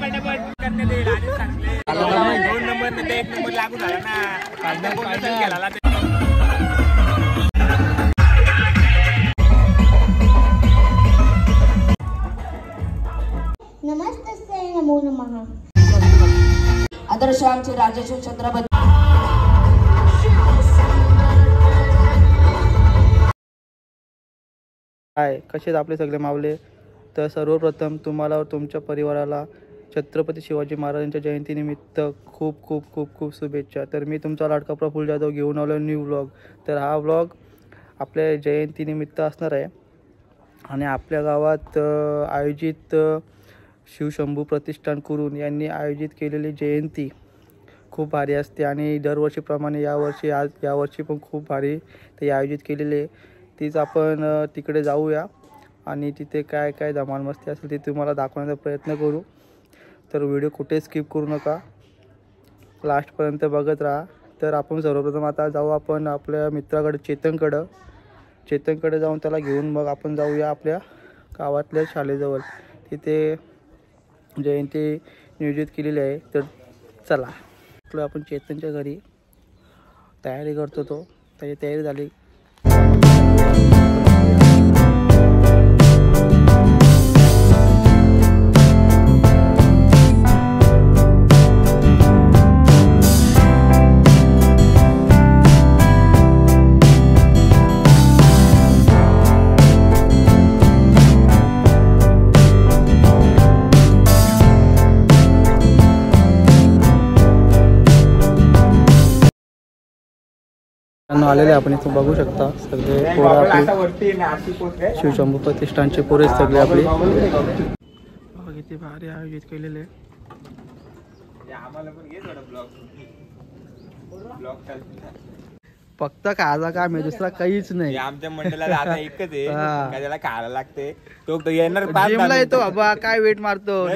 Number 1 number लागू झाला ना. नमस्ते नमो नमः. आदर्श आमचे राजाचे छत्रपती. हाय, कसे आपले सगळे मावले. तर सर्वप्रथम तुम्हाला व तुमच्या परिवाराला छत्रपती शिवाजी महाराजांच्या जयंतीनिमित्त खूप खूप खूप खूप शुभेच्छा. तर मी तुमचा लाडका प्रफुल्ल जाधव घेऊन आलो न्यू व्लॉग. तर हा व्लॉग आपल्या जयंतीनिमित्त असणार आहे आणि आपल्या गावात आयोजित शिवशंभू प्रतिष्ठान कुरुन यांनी आयोजित केलेली जयंती खूप भारी असते आणि दरवर्षीप्रमाणे यावर्षी पण खूप भारी ते आयोजित केलेले. तीच आपण तिकडे जाऊया आणि तिथे काय काय धमाल मस्ती असेल ते तुम्हाला दाखवण्याचा प्रयत्न करू. तर व्हिडिओ कुठे स्किप करू नका, लास्टपर्यंत बघत राहा. तर आपण सर्वप्रथम आता जाऊ आपण आपल्या मित्राकडे चेतनकडे जाऊन त्याला घेऊन मग आपण जाऊया आपल्या गावातल्या शाळेजवळ. तिथे जयंती नियोजित केलेली आहे. तर चला आपण चेतनच्या घरी तयारी करतो. त्याची तयारी झाली. आलेले आपण इथून बघू शकता सगळे शिवशंभू प्रतिष्ठानचे पोरे सगळे आपले किती भारी आयोजित केलेले. फक्त खायचा काम आहे, दुसरा काहीच नाही. आमच्या मंडळाला आता एकच आहे, त्याला खायला लागते. तो येणार जिमला येतो बाबा, काय वेट मारतो.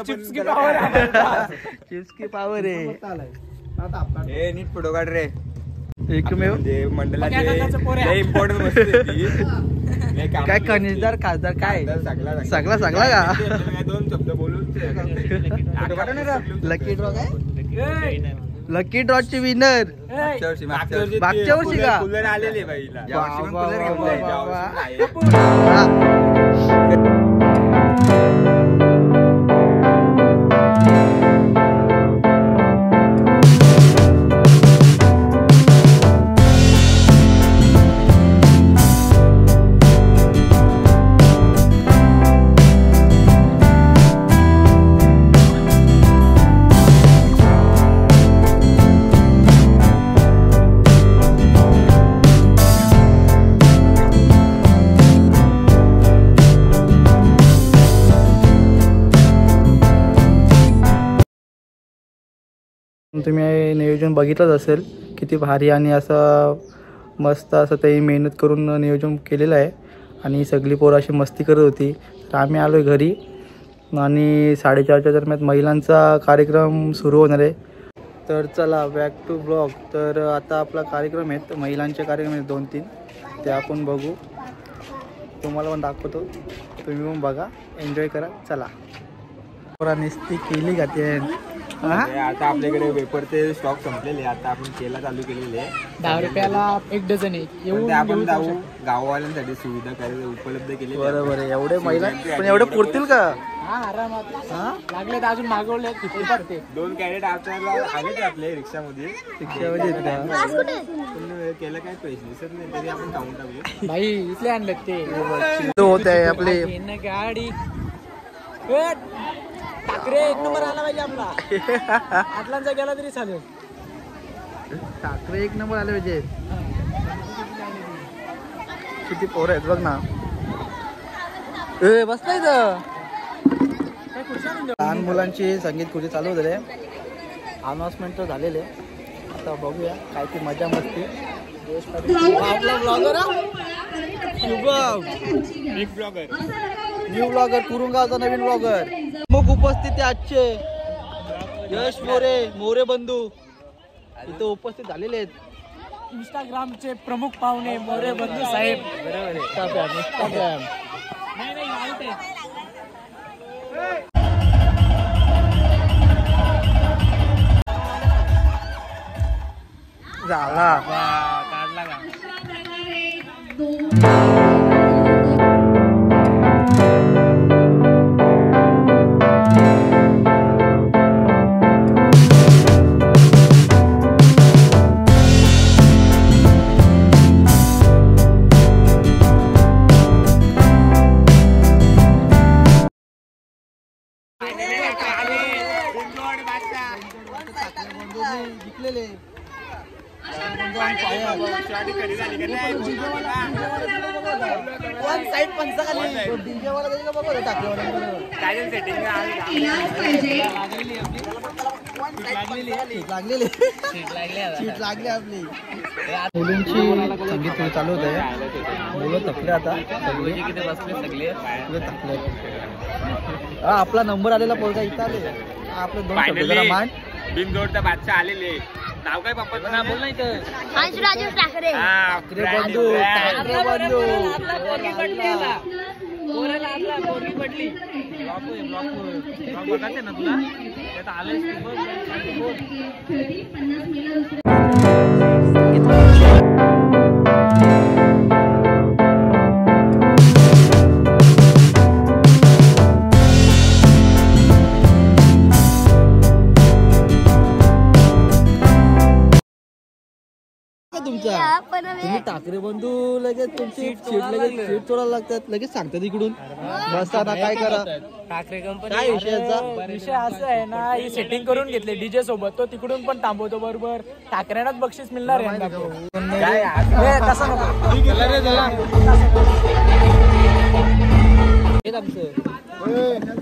चिप्स की पावर आहे. नीट फोटो काढ रे. एकमेव मंडळाचे इम्पॉर्टंट वस्तू काय खनिजदार खासदार काय सगळा का 2 शब्द बोलून लकी ड्रॉ ची विनर मागच्या वर्षी का कूलर आलेले बाईला. तुम्ही नियोजन बघितलंच असेल किती भारी आणि असं मस्त असं ते मेहनत करून नियोजन केलेलं आहे आणि सगळी पोरं अशी मस्ती करत होती. तर आम्ही आलो घरी आणि 4:30च्या दरम्यान महिलांचा कार्यक्रम सुरू होणार आहे. तर चला बॅक टू ब्लॉग. तर आता आपला कार्यक्रम आहेत, महिलांचे कार्यक्रम आहेत 2-3, ते आपण बघू. तुम्हाला पण दाखवतो, तुम्ही पण बघा, एन्जॉय करा. चला पोरा निस्ती केली का ते. आता आपल्याकडे वेपरचे स्टॉक संपलेले. आता आपण केला चालू केलेले 10 रुपयाला 1 डझन आहे. आपण जाऊ गाववाल्यांसाठी सुविधा करायला उपलब्ध केली. बरोबर आहे. एवढे महिला पण एवढे पुरतील का? आरामात लागले तर अजून मागवले. 2 कॅरेट आपल्याला आले आपले रिक्षामध्ये केलं काय पैसे दिसत नाही तरी आपण खाऊन टाकू. भाई इथले आणले ते होत आहे आपले गाडी. ठाकरे 1 नंबर आला पाहिजे आपला. आटलांचा गेला तरी चालेल. ठाकरे 1 नंबर आले पाहिजे. किती पोरं आहेत बघ ना. बसता इथं. लहान मुलांची संगीत खुर्ची चालू झाले. अनाउन्समेंट तर झालेले. आता बघूया काय ती मजा मस्ती. न्यू ब्लॉगर कुरुंगावचा नवीन ब्लॉगर. मग उपस्थित आजचे यश मोरे बंधू इथं उपस्थित झालेले आहेत. इंस्टाग्रामचे प्रमुख पाहुणे मोरे बंधू साहेब. इंस्टाग्राम झाला. काढला का? जिंकलेले वन साइड पंचाखाली डीजेवाला जाईल का बघा लागली आपली. मुलींची संगीत सुरू चालू होत आहे. मुलं थकले आता सगळे थकले. हा आपला नंबर आलेला पोरगा इथं आले. आपलं दोन शब्द जरा मान. बिनजोडचा बादशाह आलेले. नाव काय पप्पाचं नाव बोल नाही तर राजू ठाकरे. ठाकरे बंधू. ठाकरे बंधू. पोरगी पडली. बघायचं ना तुला तुमचा तुम्ही ठाकरे बंधू लगेच तुमची सीट लगेच सीट सोडायला लागतात लगेच सांगतात इकडून बस आता काय करा. ठाकरे कंपनी काय विषयाचा विषय असं आहे ना, ही सेटिंग करून घेतले डीजे सोबत. तो तिकडून पण थांबवतो बरोबर. ठाकरेंनाच बक्षीस मिळणार आहे. तसं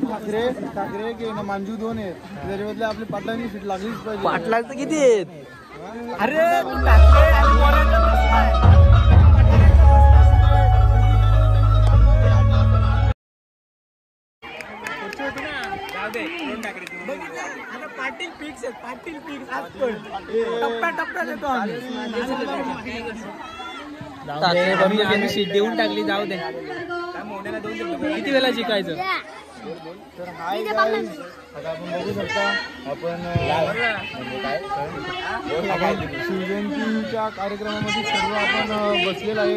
ठाकरे ठाकरे की मांजू दोन आहेत त्याच्यामधले आपली पाटलांची सीट लागलीच पाहिजे. पाटलाचं किती आहेत? अरे ठाकरे आणि मोरेंचा प्रश्न आहे. आता पाटील फिक्स आहेत. पाटील फिक्स आज पण टप्प्या टप्प्यात येतो आम्ही. ठाकरे बंधू यांनी सीट देऊन टाकली. जाऊ दे. किती वेळा शिकायचं? तर हाय गाईज, आता आपण बघू शकता आपण शिवजयंतीच्या कार्यक्रमामध्ये सर्व आपण बसलेलो आहे.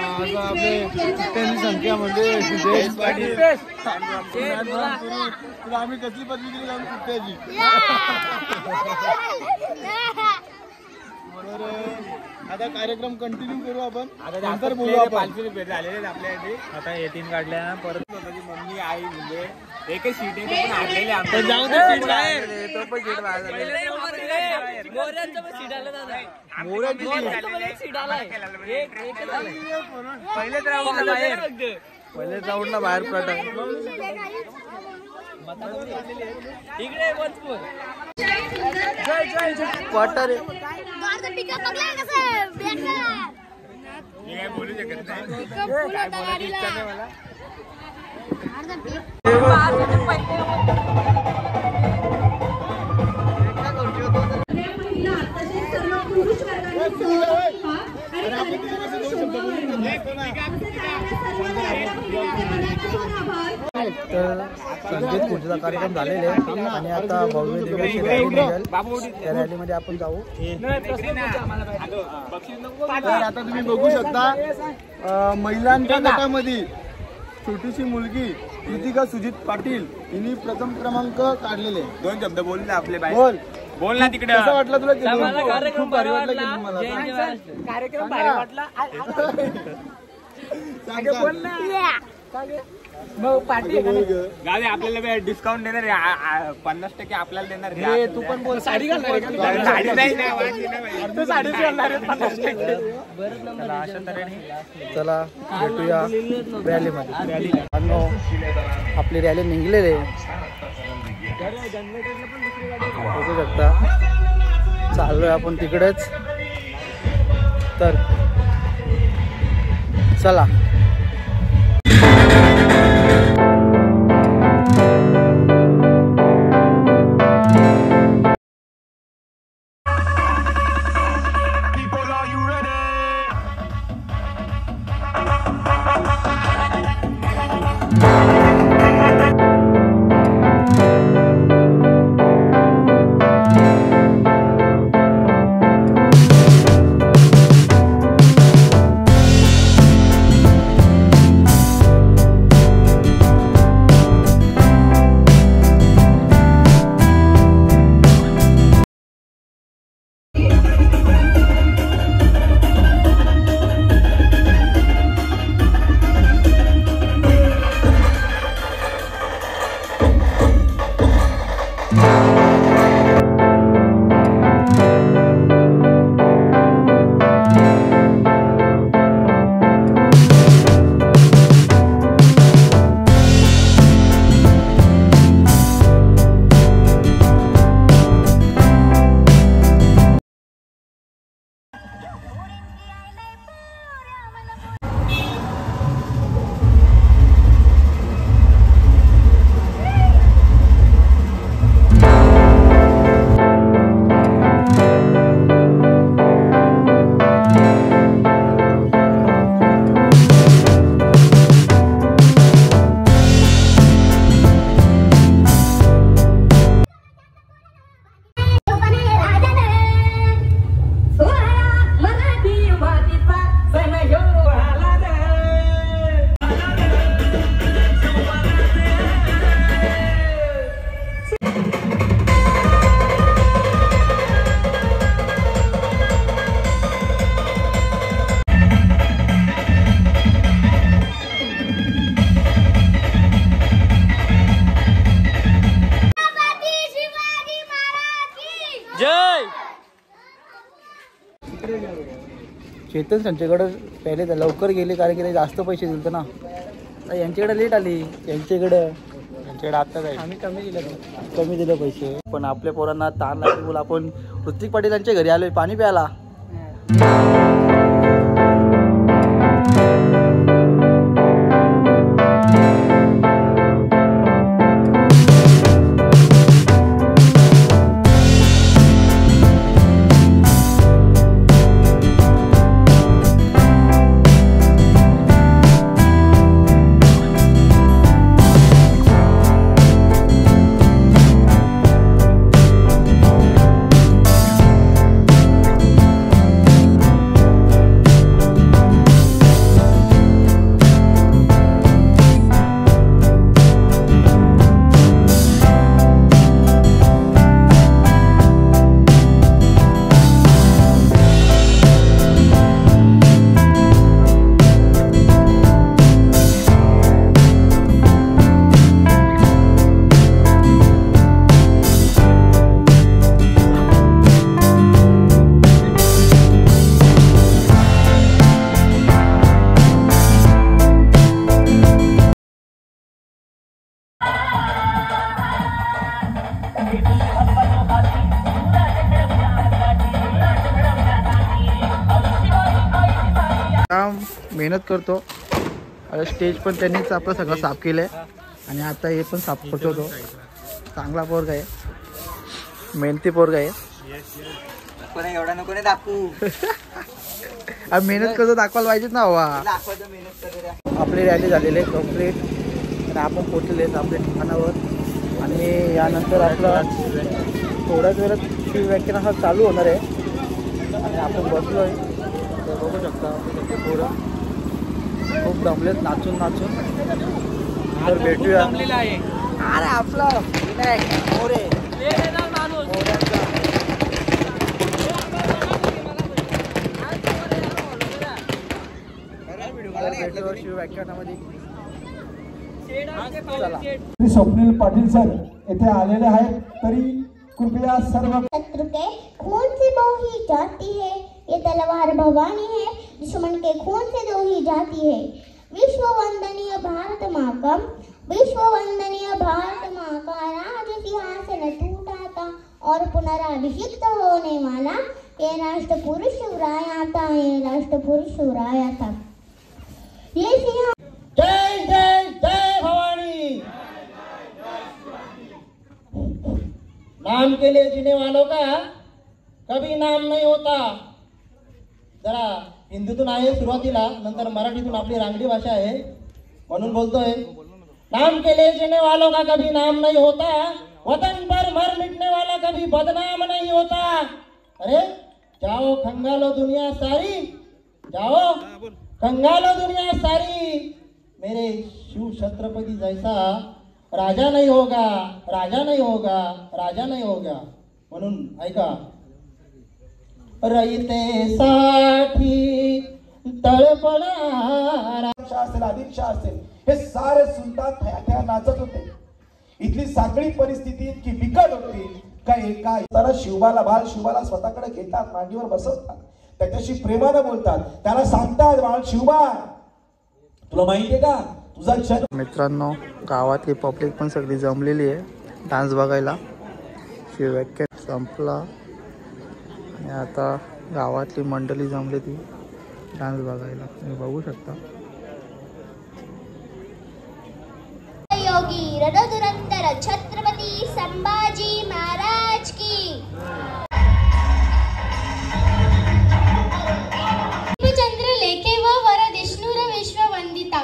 आज आपले चिठ्ठ्यांची संख्या म्हणजे तुला आम्ही कसली पदवी दिली आम्ही चिठ्ठ्याची. तर आता कार्यक्रम कंटिन्यू करू आपण. नंतर बोलू आपण. झालेले आपल्यासाठी आता 18 काढल्या ना परत स्वतःची मम्मी आई म्हणजे एकच सीट आहे पण हारलेले आमच्या. जाऊ दे. सीट बाहेर. तो पण सीट बाहेर. पहिलेच राऊंडला बाहेर. पहिलेच राऊंडला बाहेर पडला. इकडे क्वार्टर मी काय बोलू शकत नाही. काय बोलायची इच्छा नाही मला. तर संगीत खुर्चीचा कार्यक्रम झालेला आहे आणि आता भव्य दिव्याची रॅली निघेल. त्या रॅलीमध्ये आपण जाऊ. तर आता तुम्ही बघू शकता महिलांच्या गटामध्ये छोटीशी मुलगी कृतिका सुजित पाटील हिने प्रथम क्रमांक काढलेले. 2 शब्द बोल ना आपले बाई. बोल बोल ना तिकडे. कसं वाटलं तुला? कार्यक्रम खूप भारी वाटलं की मला. कार्यक्रम भारी वाटला. मग पार्टी गावी आपल्याला डिस्काउंट देणार आहे. 50% आपल्याला देणार आहे. तू पण बोल. साडी घालणार आहे का? साडी नाही. तू साडीच घालणार आहे 50%. चला अशा तऱ्हेने चला भेटूया रॅलीमध्ये. आपली रॅली निघलेली आहे. बघू शकता चाललोय आपण तिकडेच. तर चला. चेतन त्यांच्याकडं पहिले तर लवकर गेले कारण की ते जास्त पैसे दिले ना. आता यांच्याकडे लेट आली. यांच्याकडे आता जाईल. आम्ही कमी दिलं पैसे. पण आपल्या पोरांना ताण लागली बोल आपण ऋतिक पाटील यांच्या घरी आलोय पाणी प्यायला. मेहनत करतो. आता स्टेज पण त्यांनीच आपलं सगळं साफ केलं आहे आणि आता हे पण साफ करतो. तो चांगला पोरगा आहे, मेहनती पोरगा आहे. पण एवढा नको नाही दाखवू. मेहनत करतो दाखवायला पाहिजेच ना हवा. आपली रॅली झालेली आहे कंप्लीट आणि आपण पोचलेले आहेत आपल्या ठिकाणावर. आणि यानंतर आपला थोड्याच वेळात शिवव्याख्यान हा चालू होणार आहे आणि आपण बसलो आहे. तर बघू शकता आपले पोरं खूप दमलेत नाचून. तर भेटूया. अरे आपला मोरे शिवव्याख्यानामध्ये. स्वप्नील पाटील सर येथे आलेले आहेत. तरी कृपया सर्व शत्रु के खून से बो ही जाती है, ये तलवार भवानी है, दुश्मन के खून से दो ही जाती है. विश्व वंदनीय भारत माँ का, विश्व वंदनीय भारत माँ का राज सिंहासन टूटा था और पुनराभिषिक्त होने वाला ये राष्ट्र पुरुष शिवराया था, ये राष्ट्र पुरुष शिवराया था. ये सिंह जय जय जय भवानी. नाम के लिए जीने वालों का कभी नाम नहीं होता. जरा हिंदीतून आहे सुरुवातीला, नंतर मराठीतून आपली रांगडी भाषा आहे म्हणून बोलतोय. नाम के लिए जीने वालों का कभी नाम नहीं होता, वतन पर मर मिटने वाला कभी बदनाम नहीं होता. अरे जाओ खंगालो दुनिया सारी, जाओ खंगालो दुनिया सारी. मेरे शिव छत्रपति जैसा राजा नहीं होगा, राजा नहीं होगा, राजा नहीं होगा. म्हणून ऐका. रयतेसाठी तळपणारा असेल आदिलशाह असेल हे सारे सुलतान थया नाचत होते. इथली सागळी परिस्थिती इतकी बिकट होती का एका जरा शिवबाला बाळ शिवबाला स्वतःकडे घेतात, मांडीवर बसवतात, त्याच्याशी प्रेमानं बोलतात, त्याला सांगतात बाळ शिवबा तुला माहितीये का तुझा जन्म. मित्रांनो गावातली पब्लिक पण सगळी जमलेली आहे डान्स बघायला. शिवव्याख्यान संपला आणि आता गावातली मंडळी जमली ती डान्स बघायला. तुम्ही बघू शकता. योगी रणधुरंधर छत्रपती संभाजी महाराज की. चंद्र लेखे व वर विष्णुर विश्ववंदिता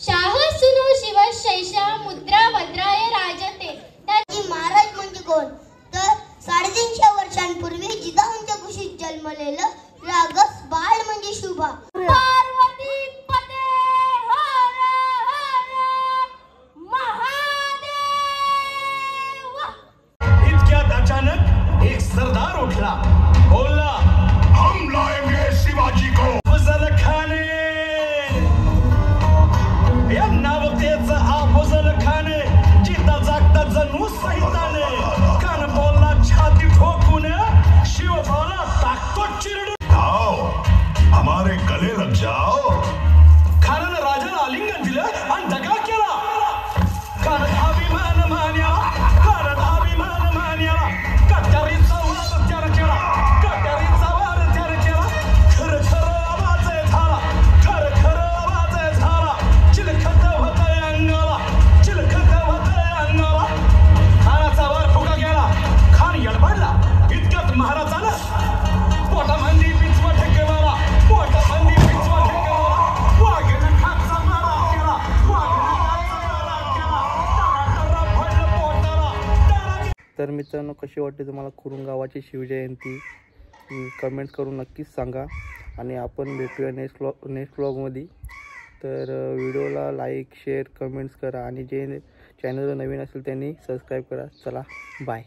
शाह सुनो शिव शैषा मुद्रा भद्राय राजते. महाराज म्हणजे कोण तर 350 वर्षांपूर्वी जिजाऊंच्या कुशीत जन्मलेलं रागस बाळ म्हणजे शुभा. पार्वती पते हर हर महादेव. मित्रांनो, कशी वाटते तुम्हाला कुरुंग गावाची शिवजयंती कमेंट्स करून नक्कीच सांगा. आणि आपण भेटूया नेक्स्ट व्लॉगमध्ये. तर व्हिडिओला लाईक शेअर कमेंट्स करा आणि जे चॅनलवर नवीन असेल त्यांनी सबस्क्राईब करा. चला बाय.